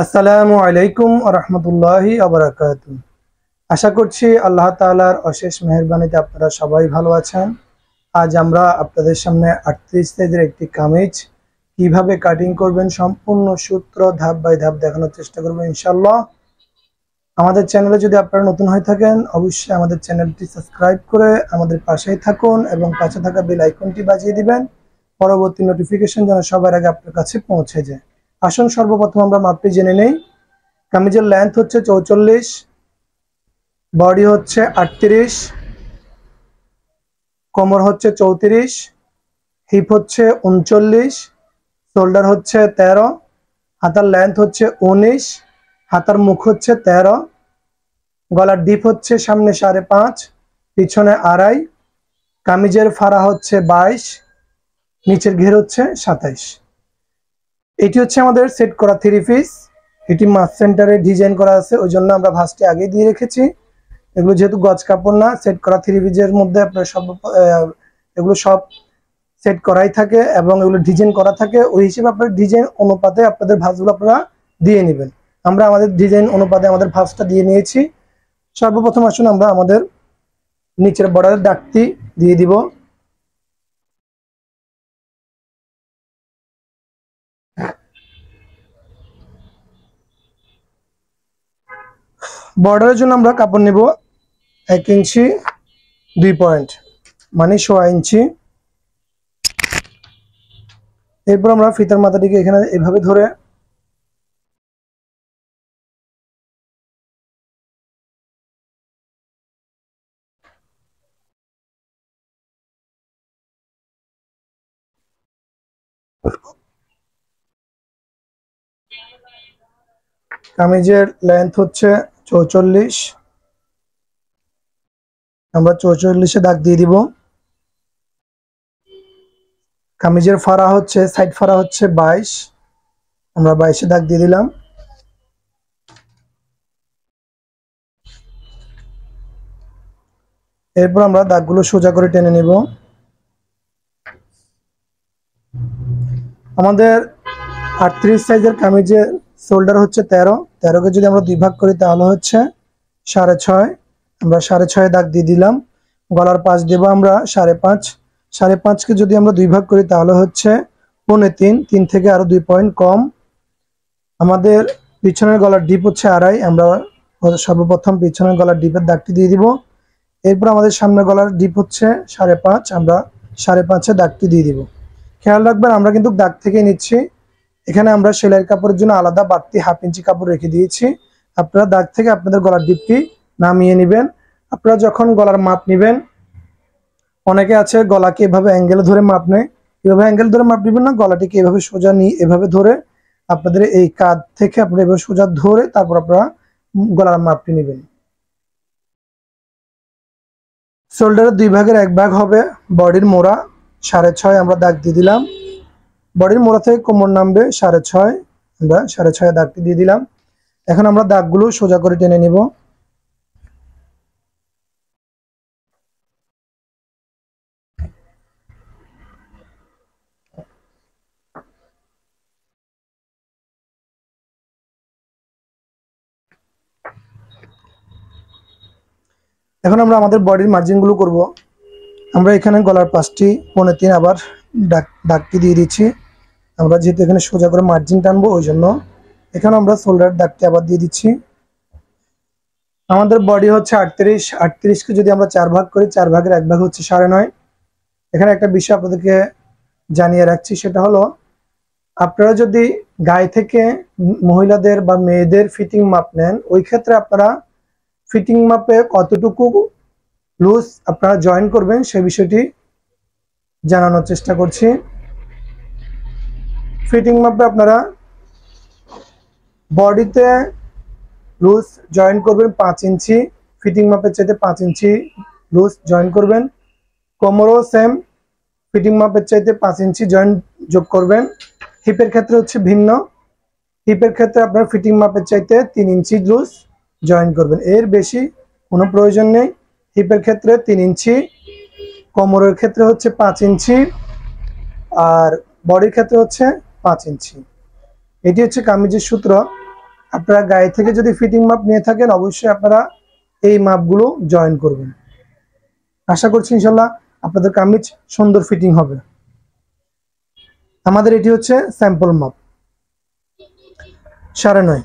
আসসালামু আলাইকুম ওয়া রাহমাতুল্লাহি ওয়া বারাকাতুহু। আশা করছি আল্লাহ তাআলার অশেষ মেহেরবানিতে আপনারা সবাই ভালো আছেন। আজ আমরা আপনাদের সামনে 38 সাইজের একটি কামিজ কিভাবে কাটিং করবেন সম্পূর্ণ সূত্র ধাপ বাই ধাপ দেখানোর চেষ্টা করব ইনশাআল্লাহ। আমাদের চ্যানেলে যদি আপনারা নতুন হয়ে থাকেন অবশ্যই আমাদের চ্যানেলটি সাবস্ক্রাইব করে আমাদের পাশেই থাকুন এবং পাশে থাকা বেল আইকনটি বাজিয়ে দিবেন পরবর্তী নোটিফিকেশন যেন সবার আগে আপনার কাছে পৌঁছে যায়। আসুন সর্বপ্রথম আমরা মাপটি জেনে নেই। কামিজের লেন্থ হচ্ছে 44, বডি হচ্ছে 38, কোমর হচ্ছে 34, হিপ হচ্ছে 39, শোল্ডার হচ্ছে 13, হাতার লেন্থ হচ্ছে 19, হাতার মুখ হচ্ছে 13, গলার ডিপ হচ্ছে সামনে 5.5, পিছনে 2.5, কামিজের ফাড়া হচ্ছে 22, নিচের ঘের হচ্ছে 27। এটি হচ্ছে আমাদের সেট করা 3 পিস। এটি মাছ সেন্টারে ডিজাইন করা আছে, ওই জন্য আমরা ভাঁজটি আগে দিয়ে রেখেছি। এগুলো যেহেতু গজ কাপড় না, সেট করা 3 পিসের মধ্যে আপনার এগুলো সব সেট করাই থাকে এবং এগুলো ডিজাইন করা থাকে। ওই হিসেবে আপনার ডিজাইন অনুপাতে আপনাদের ভাঁজগুলো আপনারা দিয়ে নেবেন। আমরা আমাদের ডিজাইন অনুপাতে আমাদের ভাঁজটা দিয়ে নিয়েছি। সর্বপ্রথম আসুন আমরা আমাদের নিচের বর্ডারের দাগটি দিয়ে দিব। বর্ডারের জন্য আমরা কাপড় নেব 1 ইঞ্চি 2 পয়েন্ট, মানে 1.5 ইঞ্চি। এরপর আমরা ফিতার মাথাটিকে এখানে এভাবে ধরে কামিজের লেন্থ হচ্ছে 44, আমরা 44-এ দাগ দিয়ে দিব। কামিজের ফাড়া হচ্ছে সাইড ফাড়া হচ্ছে 22, আমরা 22-এ দাগ দিয়ে দিলাম। এরপর আমরা দাগগুলো সোজা করে টেনে নিব। আমাদের 38 সাইজের কামিজের শোল্ডার হচ্ছে 13কে যদি আমরা 2 ভাগ করি তাহলে হচ্ছে 6.5, আমরা 6.5 দাগ দিয়ে দিলাম। গলার পাশ দেব আমরা 5.5, 5.5কে যদি আমরা 2 ভাগ করি তাহলে হচ্ছে 3.5, 3 থেকে আরো 2 পয়েন্ট কম। আমাদের পিছনের গলার ডিপ হচ্ছে 2.5, আমরা সর্বপ্রথম পিছনের গলার ডিপের দাগটি দিয়ে দিব। এরপর আমাদের সামনের গলার ডিপ হচ্ছে 5.5, আমরা 5.5-এ দাগটি দিয়ে দিব। খেয়াল রাখবেন আমরা কিন্তু দাগ থেকে নিচ্ছি। এখানে আমরা সেলাইয়ের কাপড়ের জন্য আলাদা বাড়তি 1/2 ইঞ্চি কাপড় রেখে দিয়েছি। আপনারা দাগ থেকে আপনাদের গলার ডিপটি নামিয়ে নেবেন। আপনারা যখন গলার মাপ নেবেন, অনেকে আছে গলাকে এভাবে অ্যাঙ্গেলে ধরে মাপ নেয়, এভাবে অ্যাঙ্গেল ধরে মাপ নেবেন না, গলাটিকে এভাবে সোজা নিয়ে এভাবে ধরে আপনাদের এই কাঁধ থেকে আপনারা এভাবে সোজা ধরে তারপর আপনারা গলার মাপটি নেবেন। শোল্ডারের 2 ভাগের 1 ভাগ হবে বডির মোড়া 6.5, আমরা দাগ দিয়ে দিলাম। বডির মোড়া থেকে কোমর নামবে 6.5, আমরা 6.5 দাগটি দিয়ে দিলাম। এখন আমরা দাগগুলো সোজা করে টেনে নিব। এখন আমরা আমাদের বডির মার্জিনগুলো করব। আমরা এখানে গলার পাশটি 3.5 আবার দাগটি দিয়ে দিচ্ছি। আমরা যেহেতু এখানে সোজা করে মার্জিন টানবো ওই জন্য এখানে আমরা শোল্ডার দাগটি আবার দিয়ে দিচ্ছি। আমাদের বডি হচ্ছে 38, 38কে যদি আমরা 4 ভাগ করি 4 ভাগের 1 ভাগ হচ্ছে 9.5। এখানে একটা বিষয় আপনাদেরকে জানিয়ে রাখছি, সেটা হলো আপনারা যদি গায়ে থেকে মহিলাদের বা মেয়েদের ফিটিং মাপ নেন, ওই ক্ষেত্রে আপনারা ফিটিং মাপে কতটুকু লুজ আপনারা জয়েন করবেন সেই বিষয়টি জানানোর চেষ্টা করছি। ফিটিং মাপে আপনারা বডিতে লুজ জয়েন করবেন 5 ইঞ্চি, ফিটিং মাপের চাইতে 5 ইঞ্চি লুজ জয়েন করবেন। কোমরও সেম, ফিটিং মাপের চাইতে 5 ইঞ্চি জয়েন যোগ করবেন। হিপের ক্ষেত্রে হচ্ছে ভিন্ন, হিপের ক্ষেত্রে আপনার ফিটিং মাপের চাইতে 3 ইঞ্চি লুজ জয়েন করবেন, এর বেশি কোনো প্রয়োজন নেই। হিপের ক্ষেত্রে 3 ইঞ্চি, কোমরের ক্ষেত্রে হচ্ছে 5 ইঞ্চি, আর বডির ক্ষেত্রে হচ্ছে 5 ইঞ্চি। এটি হচ্ছে কামিজের সূত্র। আপনারা গায়ে থেকে যদি ফিটিং মাপ নিয়ে থাকেন অবশ্যই আপনারা এই মাপগুলো জয়েন করবেন। আশা করছি ইনশাল্লাহ আপনাদের কামিজ সুন্দর ফিটিং হবে। আমাদের এটি হচ্ছে স্যাম্পল মাপ 9.5।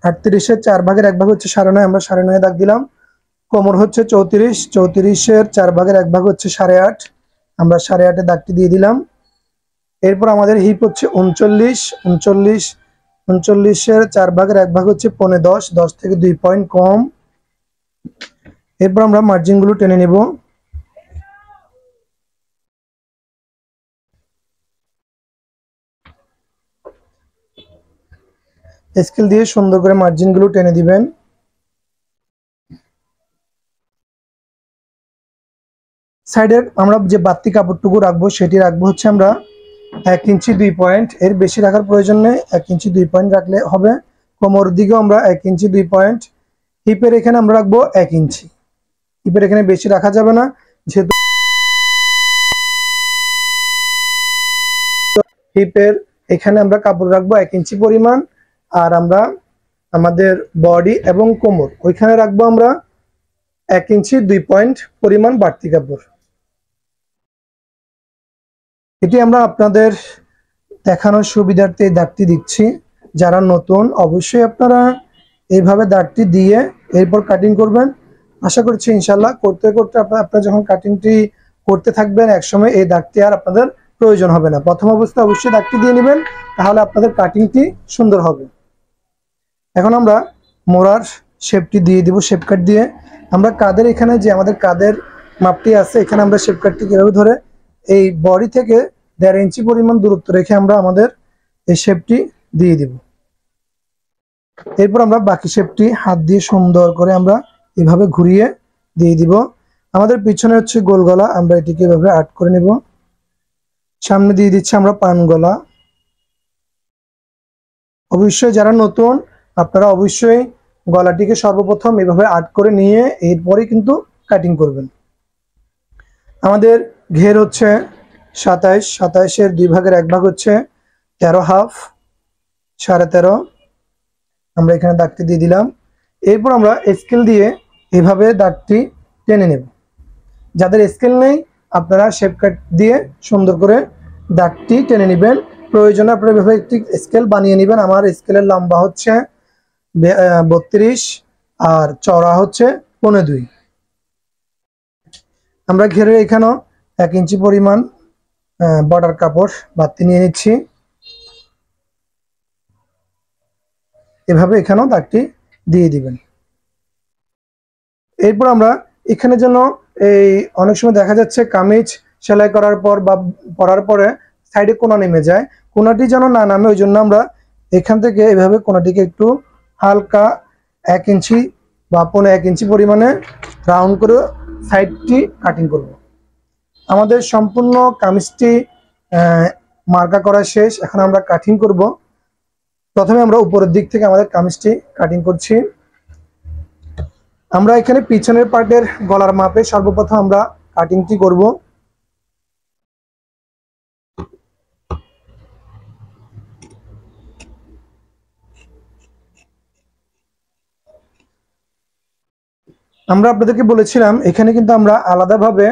38-এর 4 ভাগের 1 ভাগ হচ্ছে 9.5, আমরা 9.5 দাগ দিলাম। কোমর হচ্ছে 34, 34-এর 4 ভাগের 1 ভাগ হচ্ছে 8.5, আমরা 8.5-এ দাগটি দিয়ে দিলাম। এরপর আমাদের হিপ হচ্ছে 39, 39, 39-এর 4 ভাগের 1 ভাগ হচ্ছে 15.10, 10 থেকে 2 পয়েন্ট কম। এরপর আমরা মার্জিন গুলো টেনে নেব। স্কেল দিয়ে সুন্দর করে মার্জিন গুলো টেনে দিবেন। সাইডের আমরা যে বাড়তি কাপড়টুকু রাখবো সেটি রাখবো হচ্ছে আমরা 1 ইঞ্চি 2 পয়েন্ট, এর বেশি রাখার প্রয়োজন নেই, 1 ইঞ্চি 2 পয়েন্ট রাখলে হবে। কোমর দিকেও আমরা 1 ইঞ্চি 2 পয়েন্ট, হিপের এখানে আমরা রাখবো 1 ইঞ্চি, হিপের এখানে বেশি রাখা যাবে না, যেহেতু হিপের এখানে আমরা কাপড় রাখবো 1 ইঞ্চি পরিমাণ। আর আমরা আমাদের বডি এবং কোমর ওইখানে রাখবো আমরা 1 ইঞ্চি 2 পয়েন্ট পরিমাণ বাড়তি কাপড়। এটি আমরা আপনাদের দেখানোর সুবিধার্থে এই দাগটি দিচ্ছি। যারা নতুন অবশ্যই আপনারা এইভাবে দাগটি দিয়ে এরপর কাটিং করবেন। আশা করছি ইনশাল্লাহ করতে করতে আপনারা যখন কাটিংটি করতে থাকবেন একসময় এই দাগটি আর আপনাদের প্রয়োজন হবে না। প্রথম অবস্থায় অবশ্যই দাগটি দিয়ে নেবেন, তাহলে আপনাদের কাটিংটি সুন্দর হবে। এখন আমরা মোড়ার শেপটি দিয়ে দিব। শেপ কাট দিয়ে আমরা কাদের এখানে যে আমাদের কাদের মাপটি আছে এখানে আমরা শেপ কাটটি কিভাবে ধরে এই বডি থেকে 1.5 ইঞ্চি পরিমাণ দূরত্ব রেখে আমরা আমাদের এই শেপটি দিয়ে দিব। এরপর আমরা বাকি শেপটি হাত দিয়ে সুন্দর করে আমরা এভাবে ঘুরিয়ে দিয়ে দিব। আমাদের পিছনে হচ্ছে গোল গলা, আমরা এটিকে এভাবে আর্ট করে নেব। সামনে দিয়ে দিচ্ছি আমরা পান গলা। অবশ্যই যারা নতুন আপনারা অবশ্যই গলাটিকে সর্বপ্রথম এভাবে আর্ট করে নিয়ে এরপরে কিন্তু কাটিং করবেন। আমাদের ঘের হচ্ছে 27, 27-এর 2 ভাগের 1 ভাগ হচ্ছে 13.5, 13.5, আমরা এখানে দাগটি দিয়ে দিলাম। এরপর আমরা স্কেল দিয়ে এভাবে দাগটি টেনে নেব। যাদের স্কেল নেই আপনারা শেপ কাট দিয়ে সুন্দর করে দাগটি টেনে নেবেন। প্রয়োজনে আপনারা এভাবে একটি স্কেল বানিয়ে নেবেন। আমার স্কেলের লম্বা হচ্ছে 32 আর চওড়া হচ্ছে 15.2। আমরা ঘেরের এখানেও 1 ইঞ্চি পরিমাণ বর্ডার কাপড় বাড়তি নিয়ে নিচ্ছি। এভাবে এখানেও দাগটি দিয়ে দিবেন। এরপর আমরা এখানে যেন এই অনেক সময় দেখা যাচ্ছে কামিজ সেলাই করার পর বা পরার পরে সাইডে কোনা নেমে যায়, কোনাটি যেন না নামে ওই জন্য আমরা এখান থেকে এভাবে কোনাটিকে একটু হালকা 1 ইঞ্চি বা 1.5 ইঞ্চি পরিমাণে রাউন্ড করে সাইডটি কাটিং করব। আমাদের সম্পূর্ণ কামিজটি মার্কা করা শেষ, এখন আমরা কাটিং করব। প্রথমে আমরা উপরের দিক থেকে আমাদের কামিজটি কাটিং করছি। আমরা এখানে পিছনের পার্টের গলার মাপে সর্বপ্রথম আমরা কাটিংটি করব। আমরা আপনাদেরকে বলেছিলাম এখানে কিন্তু আমরা আলাদাভাবে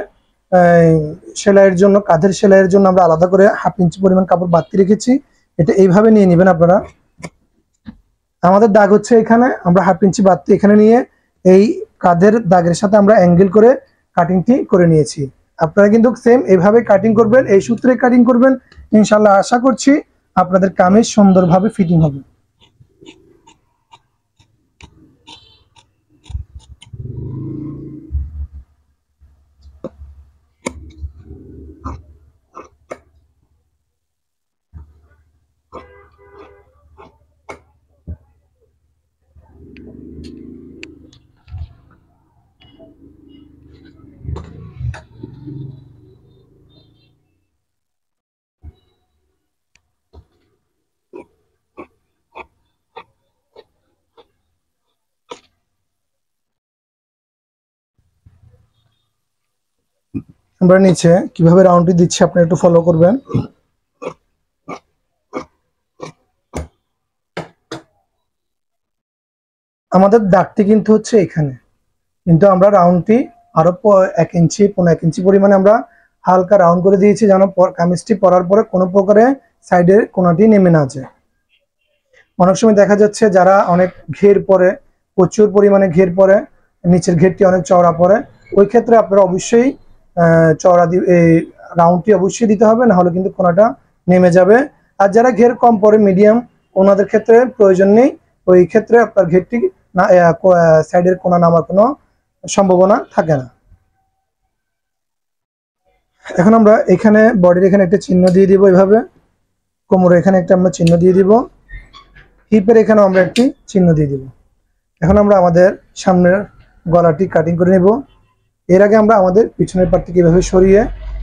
সেলাইয়ের জন্য, কাঁধের সেলাইয়ের জন্য আমরা আলাদা করে 1/2 ইঞ্চি পরিমাণ কাপড় বাড়তি রেখেছি। এটা এইভাবে নিয়ে নেবেন আপনারা। আমাদের দাগ হচ্ছে এখানে, আমরা 1/2 ইঞ্চি বাড়তি এখানে নিয়ে এই কাঁধের দাগের সাথে আমরা অ্যাঙ্গেল করে কাটিংটি করে নিয়েছি। আপনারা কিন্তু সেম এইভাবে কাটিং করবেন, এই সূত্রে কাটিং করবেন। ইনশাল্লাহ আশা করছি আপনাদের কামিজ সুন্দরভাবে ফিটিং হবে। আমরা নিচে কিভাবে রাউন্ডটি দিচ্ছি আপনারা একটু ফলো করবেন। আমাদের দাগটি কিন্তু হচ্ছে এখানে, কিন্তু আমরা রাউন্ডটি আরো 1 ইঞ্চি 1.5 ইঞ্চি পরিমাণে আমরা হালকা রাউন্ড করে দিয়েছি, যেন কামিজটি পরার পরে কোনো প্রকারে সাইডের কোনাটি নেমে না যায়। অনেক সময় দেখা যাচ্ছে যারা অনেক ঘের পরে, প্রচুর পরিমাণে ঘের পরে, নিচের ঘেরটি অনেক চওড়া পরে, ওই ক্ষেত্রে আপনারা অবশ্যই চওড়া এই রাউন্ডটি অবশ্যই দিতে হবে, না হলে কিন্তু কোনাটা নেমে যাবে। আর যারা ঘের কম পরে, মিডিয়াম, ওনাদের ক্ষেত্রে প্রয়োজন নেই, ওই ক্ষেত্রে আপনার ঘেরটি না সাইডের কোনা নামার কোনো সম্ভাবনা থাকে না। এখন আমরা এখানে বডির এখানে একটা চিহ্ন দিয়ে দিব, এইভাবে কোমরের এখানে একটা আমরা চিহ্ন দিয়ে দিব, হিপের এখানেও আমরা একটি চিহ্ন দিয়ে দিব। এখন আমরা আমাদের সামনের গলাটি কাটিং করে নেব। এর আগে আমরা আমাদের পিছনের পাটটিকে এভাবে সরিয়ে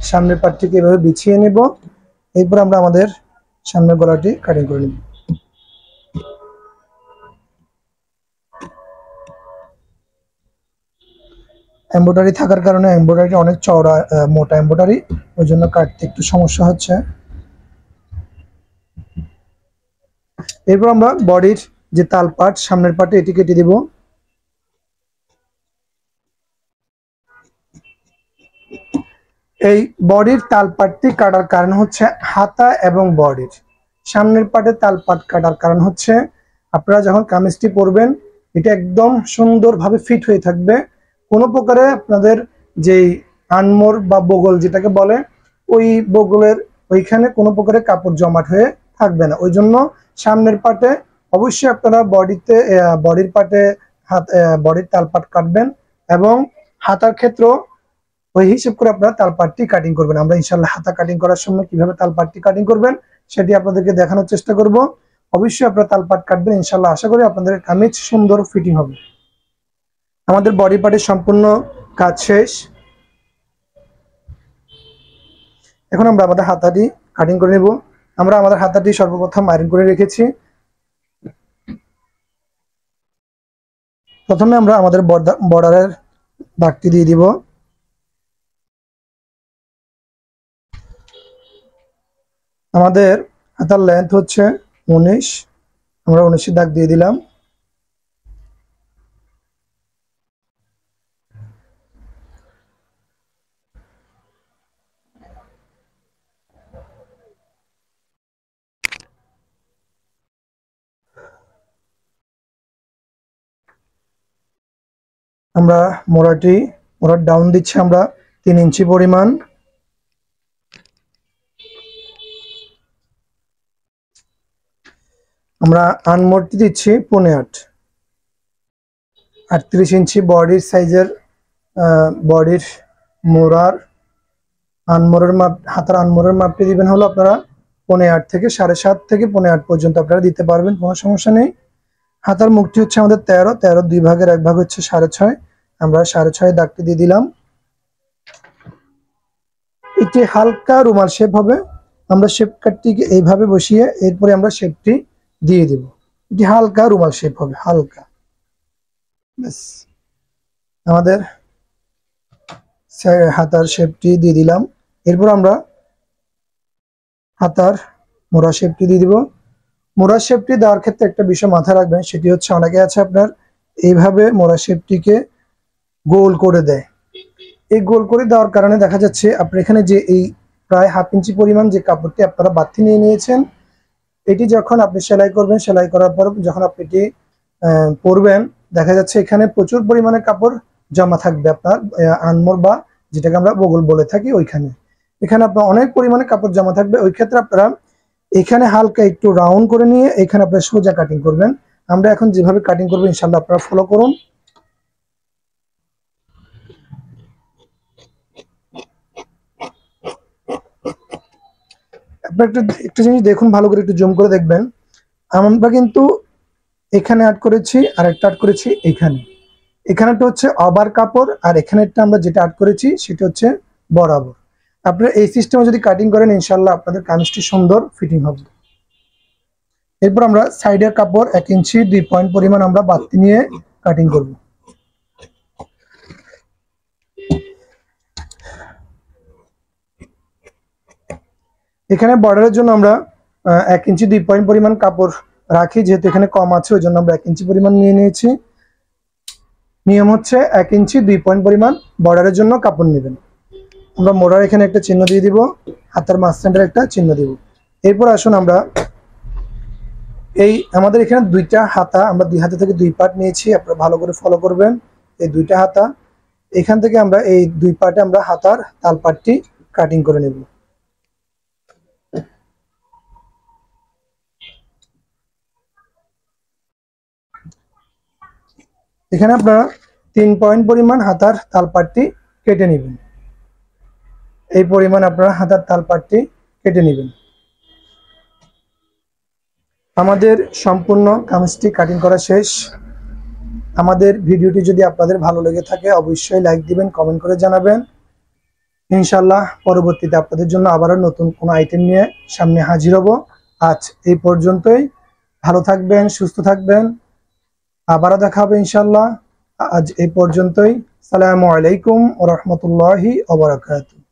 সামনের পাটটিকে এভাবে বিছিয়ে নেব, এরপর আমরা আমাদের সামনের গলাটি কাটিং করে নেব। এমব্রয়ডারি থাকার কারণে এমব্রয়ডারি অনেক চওড়া, মোটা এমব্রয়ডারি, ওই জন্য কাটতে একটু সমস্যা হচ্ছে। এরপর আমরা বডির যে তাল পাট, সামনের পাটে এটি কেটে দিব। এই বডির তাল পাটটি কাটার কারণ হচ্ছে হাতা এবং বডির সামনের পাটে তাল পাট কাটার কারণ হচ্ছে আপনারা যখন কামিজটি পরবেন এটা একদম সুন্দরভাবে ফিট হয়ে থাকবে, কোনো প্রকারে আপনাদের যেই আনমোর বা বগল যেটাকে বলে, ওই বগলের ওইখানে কোনো প্রকারে কাপড় জমাট হয়ে থাকবে না। ওই জন্য সামনের পাটে অবশ্যই আপনারা বডির পাটে বডির তাল পাট কাটবেন, এবং হাতার ক্ষেত্রেও ওই হিসেব করে আপনারা তালপাটটি কাটিং করবেন। আমরা ইনশাআল্লাহ হাতা কাটিং করার সময় কিভাবে তালপাটটি কাটিং করবেন সেটি আপনাদেরকে দেখানোর চেষ্টা করব। অবশ্যই আপনারা তালপাট কাটবেন, ইনশাআল্লাহ আশা করি আপনাদের কামিজ সুন্দর ফিটিং হবে। আমাদের বডি পার্টের সম্পূর্ণ কাজ শেষ। এখন আমরা আমাদের হাতাটি কাটিং করে নেব। আমরা আমাদের হাতাটি সর্বপ্রথম আয়রন করে রেখেছি। প্রথমে আমরা আমাদের বর্ডারের দাগটি দিয়ে দিব। আমাদের হাতার লেন্থ হচ্ছে 19, আমরা 19 দাগ দিয়ে দিলাম। আমরা মোড়ার ডাউন দিচ্ছি আমরা 3 ইঞ্চি পরিমাণ। আমরা আনমোড়টি দিচ্ছি 15.8, 38 ইঞ্চি বডির সাইজের বডির মোড়ার আনমোড়ের মাপ, হাতার আনমোড়ের মাপটি দিবেন হলো আপনারা 15.8 থেকে 7.5 থেকে 15.8 পর্যন্ত আপনারা দিতে পারবেন, কোনো সমস্যা নেই। হাতার মুখটি হচ্ছে আমাদের 13 দুই ভাগের এক ভাগ হচ্ছে 6.5, আমরা 6.5 দাগটি দিয়ে দিলাম। এটি হালকা রুমাল শেপ হবে, আমরা শেপ কাটটিকে এইভাবে বসিয়ে এরপরে আমরা শেপটি দিয়ে দিব। এটি হালকা রুমাল শেপ হবে, হালকা। ব্যাস, আমাদের হাতার শেপটি দিয়ে দিলাম। এরপর আমরা হাতার মোড়া শেপটি দিয়ে দিব। মোড়া শেপটি দেওয়ার ক্ষেত্রে একটা বিষয় মাথায় রাখবেন, সেটি হচ্ছে অনেকে আছে আপনার এইভাবে মোড়া শেপটিকে গোল করে দেয়। এই গোল করে দেওয়ার কারণে দেখা যাচ্ছে আপনার এখানে যে এই প্রায় 1/2 ইঞ্চি পরিমাণ যে কাপড়টি আপনারা বাড়তি নিয়ে নিয়েছেন, এটি যখন আপনি সেলাই করবেন, সেলাই করার পর যখন আপনি এটি পরবেন, দেখা যাচ্ছে এখানে প্রচুর পরিমাণে কাপড় জমা থাকবে আপনার আনমোর বা যেটাকে আমরা বগল বলে থাকি, ওইখানে এখানে আপনার অনেক পরিমাণে কাপড় জমা থাকবে। ওই ক্ষেত্রে আপনারা এখানে হালকা একটু রাউন্ড করে নিয়ে এখানে আপনারা সোজা কাটিং করবেন। আমরা এখন যেভাবে কাটিং করবো ইনশাআল্লাহ আপনারা ফলো করুন। আপনারা একটা জিনিস দেখুন, ভালো করে একটু জুম করে দেখবেন। আমরা কিন্তু এখানে অ্যাড করেছি আর একটা অ্যাড করেছি এখানে, এখানেটা হচ্ছে ওভার কাপড়, আর এখানেরটা আমরা যেটা অ্যাড করেছি সেটা হচ্ছে বরাবর। আপনারা এই সিস্টেমে যদি কাটিং করেন ইনশাআল্লাহ আপনাদের কামিজটি সুন্দর ফিটিং হবে। এরপর আমরা সাইডের কাপড় 1 ইঞ্চি 2 পয়েন্ট পরিমাণ আমরা বাড়তি নিয়ে কাটিং করব। এখানে বর্ডারের জন্য আমরা 1 ইঞ্চি 2 পয়েন্ট পরিমাণ কাপড় রাখি, যেহেতু এখানে কম আছে ওই জন্য আমরা 1 ইঞ্চি পরিমাণ নিয়ে নিয়েছি। নিয়ম হচ্ছে 1 ইঞ্চি 2 পয়েন্ট পরিমাণ বর্ডারের জন্য কাপড় নেবেন। আমরা মোড়ার এখানে একটা চিহ্ন দিয়ে দিব, হাতার মাঝখানের একটা চিহ্ন দিব। এরপর আসুন আমরা এই আমাদের এখানে দুইটা হাতা, আমরা 2 হাতে থেকে 2 পার্ট নিয়েছি, আপনারা ভালো করে ফলো করবেন। এই দুইটা হাতা, এখান থেকে আমরা এই 2 পার্টে আমরা হাতার তাল পাটটি কাটিং করে নেব। এখানে আপনারা 3 পয়েন্ট পরিমাণ হাতার তাল পাটটি কেটে নেবেন। এই পরিমাণ আপনারা হাতার তাল পাটটি কেটে নেবেন। আমাদের সম্পূর্ণ কামিজটি কাটিং করা শেষ। আমাদের ভিডিওটি যদি আপনাদের ভালো লেগে থাকে অবশ্যই লাইক দিবেন, কমেন্ট করে জানাবেন। ইনশাআল্লাহ পরবর্তীতে আপনাদের জন্য আবারও নতুন কোনো আইটেম নিয়ে সামনে হাজির হব। আজ এই পর্যন্তই। ভালো থাকবেন, সুস্থ থাকবেন, আবারও দেখা হবে ইনশাআল্লাহ। আজ এই পর্যন্তই। আসসালামু আলাইকুম ওয়া রাহমাতুল্লাহি ওয়া বারাকাতুহু।